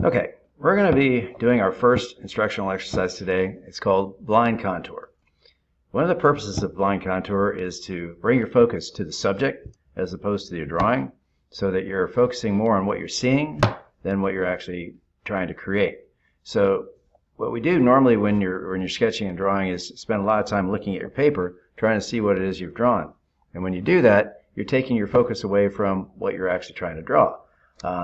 Okay, we're going to be doing our first instructional exercise today. It's called blind contour. One of the purposes of blind contour is to bring your focus to the subject as opposed to your drawing, so that you're focusing more on what you're seeing than what you're actually trying to create. So what we do normally when you're sketching and drawing is spend a lot of time looking at your paper trying to see what it is you've drawn. And when you do that, you're taking your focus away from what you're actually trying to draw.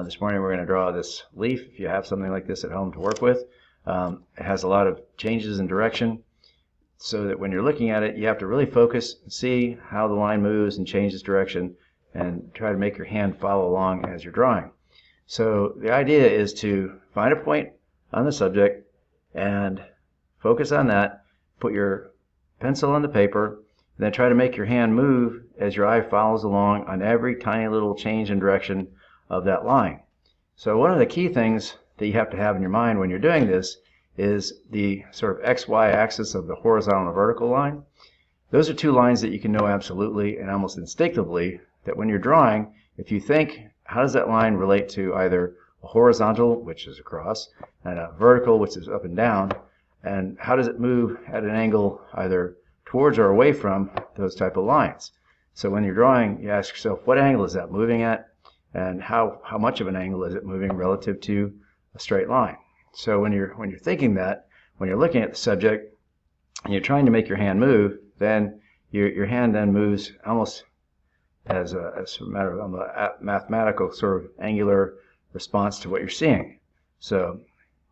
This morning we're going to draw this leaf. If you have something like this at home to work with, it has a lot of changes in direction, so that when you're looking at it, you have to really focus and see how the line moves and changes direction, and try to make your hand follow along as you're drawing. So the idea is to find a point on the subject and focus on that, put your pencil on the paper, and then try to make your hand move as your eye follows along on every tiny little change in direction of that line. So one of the key things that you have to have in your mind when you're doing this is the sort of XY axis of the horizontal and vertical line. Those are two lines that you can know absolutely and almost instinctively, that when you're drawing, if you think, how does that line relate to either a horizontal, which is across, and a vertical, which is up and down, and how does it move at an angle either towards or away from those type of lines. So when you're drawing, you ask yourself, what angle is that moving at? And how much of an angle is it moving relative to a straight line? So when you're thinking that, when you're looking at the subject and you're trying to make your hand move, then your hand then moves almost as a matter of a mathematical sort of angular response to what you're seeing. So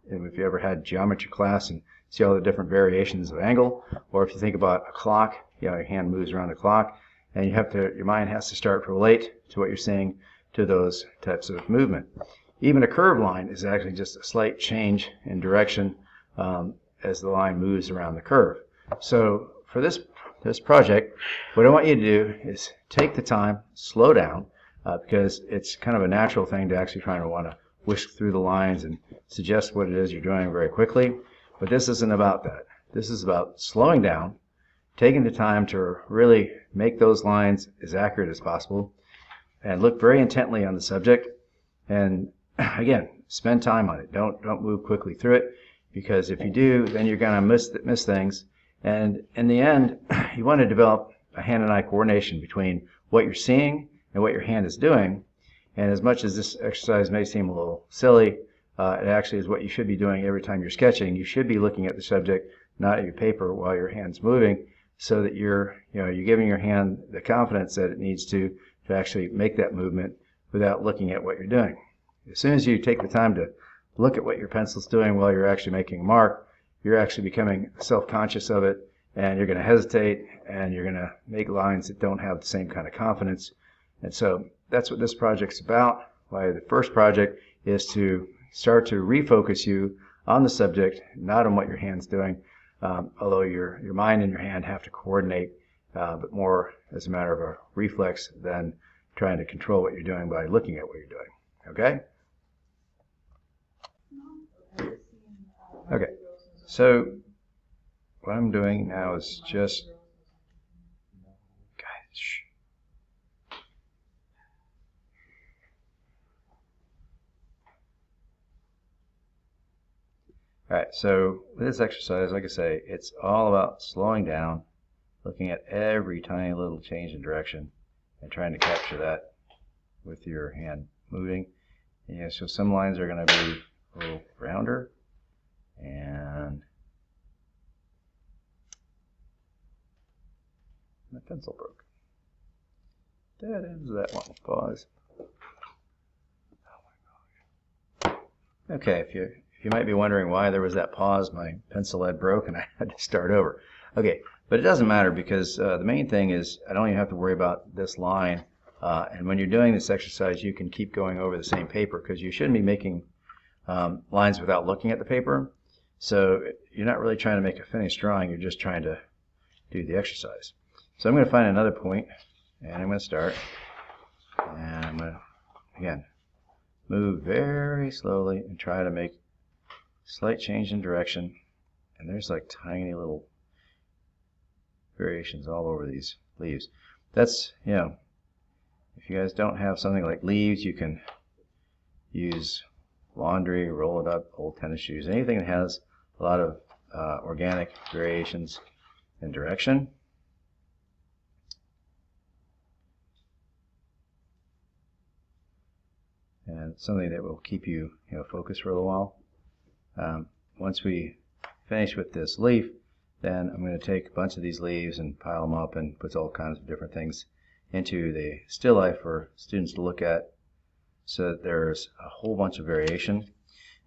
if you ever had geometry class and see all the different variations of angle, or if you think about a clock, your hand moves around the clock, and your mind has to start to relate to what you're seeing to those types of movement. Even a curved line is actually just a slight change in direction as the line moves around the curve. So for this project, what I want you to do is take the time, slow down, because it's kind of a natural thing to actually try to want to whisk through the lines and suggest what it is you're doing very quickly. But this isn't about that. This is about slowing down, taking the time to really make those lines as accurate as possible, and look very intently on the subject, and again, spend time on it. Don't move quickly through it, because if you do, then you're going to miss things. And in the end, you want to develop a hand and eye coordination between what you're seeing and what your hand is doing. And as much as this exercise may seem a little silly, it actually is what you should be doing every time you're sketching. You should be looking at the subject, not at your paper, while your hand's moving, so that you're giving your hand the confidence that it needs to actually make that movement without looking at what you're doing. As soon as you take the time to look at what your pencil's doing while you're actually making a mark, you're actually becoming self-conscious of it, and you're going to hesitate, and you're going to make lines that don't have the same kind of confidence. And so that's what this project's about. Why the first project is to start to refocus you on the subject, not on what your hand's doing, although your mind and your hand have to coordinate, but more as a matter of a reflex than trying to control what you're doing by looking at what you're doing. Okay? Okay. So what I'm doing now is just, guys, shh. All right, so with this exercise, like I say, it's all about slowing down, looking at every tiny little change in direction, and trying to capture that with your hand moving. And so some lines are going to be a little rounder, and my pencil broke. That ends that one. Pause. Oh my gosh. Okay, if you might be wondering why there was that pause, my pencil had broke and I had to start over. Okay, but it doesn't matter, because the main thing is I don't even have to worry about this line. And when you're doing this exercise, you can keep going over the same paper, because you shouldn't be making lines without looking at the paper. So you're not really trying to make a finished drawing, you're just trying to do the exercise. So I'm going to find another point, and I'm going to start, and I'm going to, again, move very slowly and try to make slight change in direction. And there's like tiny little variations all over these leaves. That's, if you guys don't have something like leaves, you can use laundry, roll it up, old tennis shoes, anything that has a lot of organic variations in direction. And something that will keep you, focused for a little while. Once we finish with this leaf, then I'm going to take a bunch of these leaves and pile them up and put all kinds of different things into the still life for students to look at, so that there's a whole bunch of variation.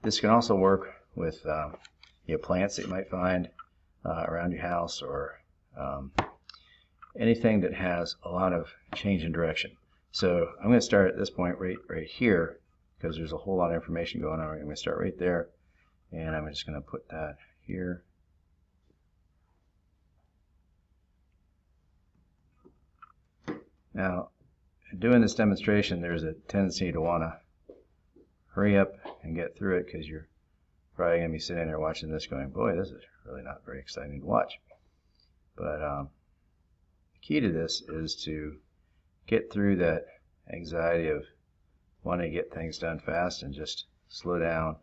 This can also work with plants that you might find around your house, or anything that has a lot of change in direction. So I'm going to start at this point right here, because there's a whole lot of information going on. I'm going to start right there, and I'm just going to put that here. Now, doing this demonstration, there's a tendency to want to hurry up and get through it, because you're probably going to be sitting there watching this going, boy, this is really not very exciting to watch. But the key to this is to get through that anxiety of wanting to get things done fast and just slow down.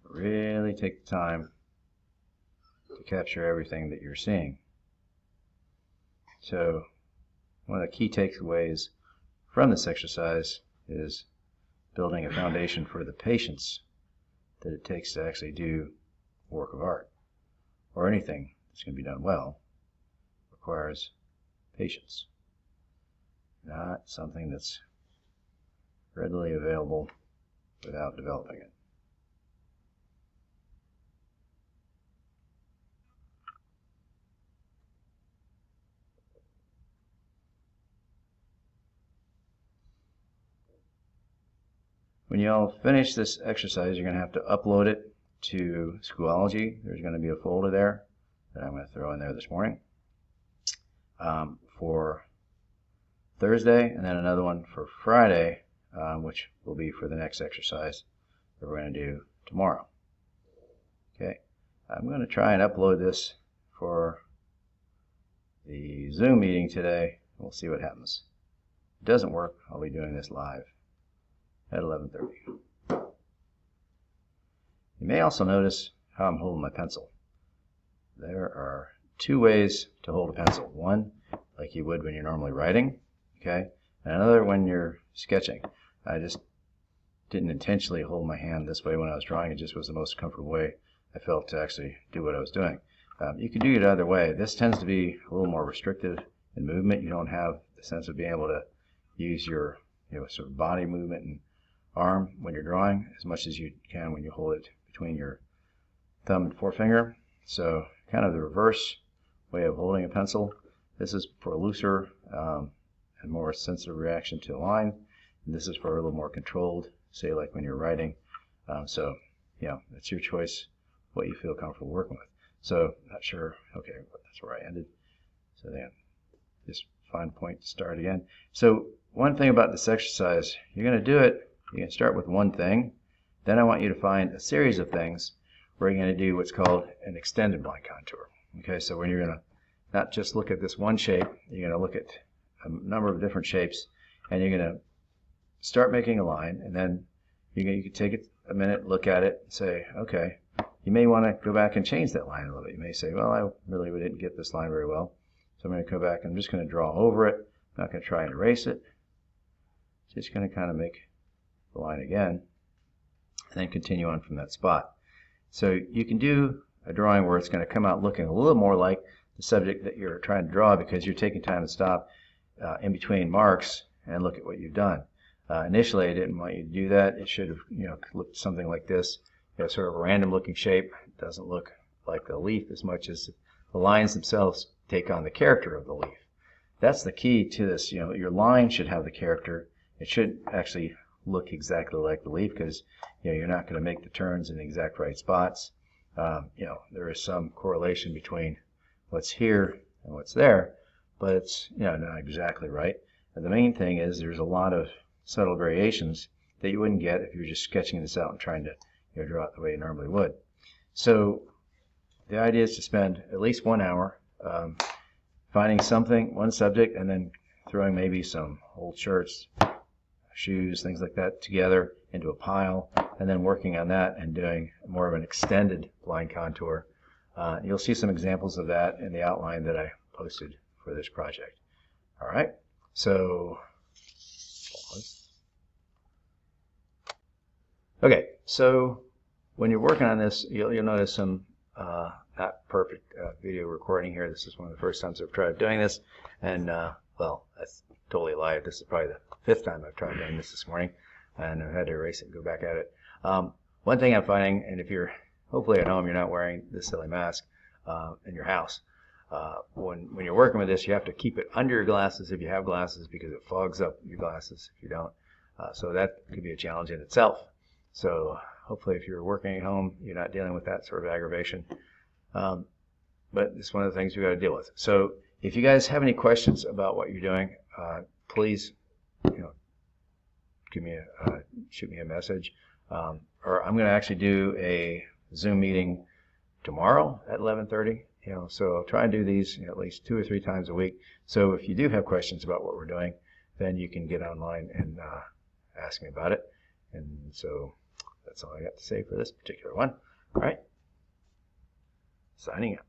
Really take the time to capture everything that you're seeing. So one of the key takeaways from this exercise is building a foundation for the patience that it takes to actually do work of art, or anything that's going to be done well requires patience, not something that's readily available without developing it. When you all finish this exercise, you're going to have to upload it to Schoology. There's going to be a folder there that I'm going to throw in there this morning for Thursday, and then another one for Friday, which will be for the next exercise that we're going to do tomorrow. Okay, I'm going to try and upload this for the Zoom meeting today. We'll see what happens. If it doesn't work, I'll be doing this live at 11:30. You may also notice how I'm holding my pencil. There are two ways to hold a pencil. One, like you would when you're normally writing, okay, and another when you're sketching. I just didn't intentionally hold my hand this way when I was drawing. It just was the most comfortable way I felt to actually do what I was doing. You can do it either way. This tends to be a little more restrictive in movement. You don't have the sense of being able to use your sort of body movement and arm when you're drawing as much as you can when you hold it between your thumb and forefinger. So kind of the reverse way of holding a pencil. This is for a looser and more sensitive reaction to the line, and this is for a little more controlled, say like when you're writing. So it's your choice what you feel comfortable working with. So not sure, okay, that's where I ended. So then just find a point to start again. So one thing about this exercise, you're going to do it. You can start with one thing. Then I want you to find a series of things where you're going to do what's called an extended blind contour. Okay, so when you're going to not just look at this one shape, you're going to look at a number of different shapes, and you're going to start making a line, and then you can take it a minute, look at it, and say, okay, you may want to go back and change that line a little bit. You may say, well, I really didn't get this line very well, so I'm going to go back and I'm just going to draw over it. I'm not going to try and erase it. Just going to kind of make the line again, and then continue on from that spot. So you can do a drawing where it's going to come out looking a little more like the subject that you're trying to draw, because you're taking time to stop in between marks and look at what you've done. Initially, I didn't want you to do that. It should have looked something like this, sort of a random looking shape. It doesn't look like a leaf as much as the lines themselves take on the character of the leaf. That's the key to this. Your line should have the character. It should actually look exactly like the leaf, because you're not going to make the turns in the exact right spots. There is some correlation between what's here and what's there, but it's not exactly right. And the main thing is there's a lot of subtle variations that you wouldn't get if you were just sketching this out and trying to draw it the way you normally would. So the idea is to spend at least 1 hour finding something, one subject, and then throwing maybe some old shirts, shoes, things like that together into a pile, and then working on that and doing more of an extended blind contour. You'll see some examples of that in the outline that I posted for this project. All right, so okay, so when you're working on this, you'll notice some not perfect video recording here. This is one of the first times I've tried doing this, and well, that's totally a lie. This is probably the 5th time I've tried doing this morning, and I've had to erase it and go back at it. One thing I'm finding, and if you're hopefully at home, you're not wearing this silly mask in your house. When you're working with this, you have to keep it under your glasses if you have glasses, because it fogs up your glasses if you don't. So that could be a challenge in itself. So hopefully if you're working at home, you're not dealing with that sort of aggravation. But it's one of the things you've got to deal with. So if you guys have any questions about what you're doing, please, shoot me a message. Or I'm going to actually do a Zoom meeting tomorrow at 11:30. So I'll try and do these at least 2 or 3 times a week. So if you do have questions about what we're doing, then you can get online and ask me about it. And so that's all I got to say for this particular one. All right. Signing out.